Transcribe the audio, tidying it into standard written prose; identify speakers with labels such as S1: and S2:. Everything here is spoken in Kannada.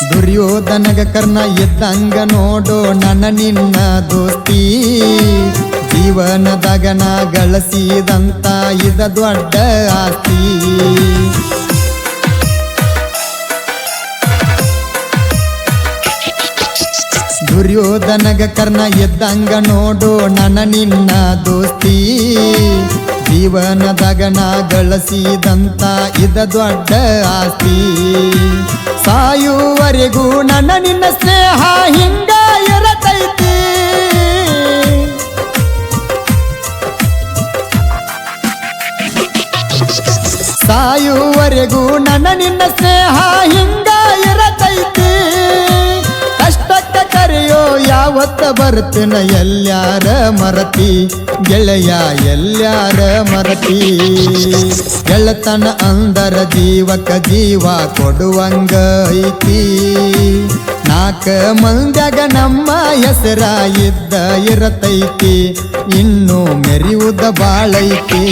S1: ದುರ್ಯೋಧನಗ ಕರ್ಣ ಇದ್ದಂಗ ನೋಡೋ ನನ್ನ ನಿನ್ನ ದೋಸ್ತಿ ಜೀವನದಾಗ ನಾ ಗಳಿಸಿದಂತ ಇದ ದೊಡ್ಡ ಆಸ್ತಿ ದುರ್ಯೋಧನಗ ಕರ್ಣ ಇದ್ದಂಗ ನೋಡೋ ನನ್ನ ನಿನ್ನ ದೋಸ್ತಿ ಜೀವನದಾಗ ನಾ ಗಳಿಸಿದಂತ ಇದ ದೊಡ್ಡ ಆಸ್ತಿ ಸಾಯುವರೆಗೂ ನನ್ನ ನಿನ್ನ ಸ್ನೇಹ ಹಿಂಗ ಇರತೈತಿ ಸಾಯುವರೆಗೂ ನನ್ನ ನಿನ್ನ ಸ್ನೇಹ ಹಿಂಗ ಇರತೈತಿ ಕಷ್ಟಕ್ಕ ಕರೆಯೋ ಯಾವತ್ತ ಬರ್ತಿನ ಎಲ್ಲ್ಯಾರ ಮರತಿ ಗೆಳೆಯ ಎಲ್ಲ್ಯಾರ ಮರತಿ ಗೆಳತನ ಅಂದರ ಜೀವಕ ಜೀವ ಕೊಡುವಂಗ ಐತಿ ನಾಕ ಮಂದ್ಯಾಗ ನಮ್ಮ ಹೆಸರ ಇದ್ದ ಇರತೈತಿ ಇನ್ನು ಮೆರಿಯುವುದ ಬಾಳೈತಿ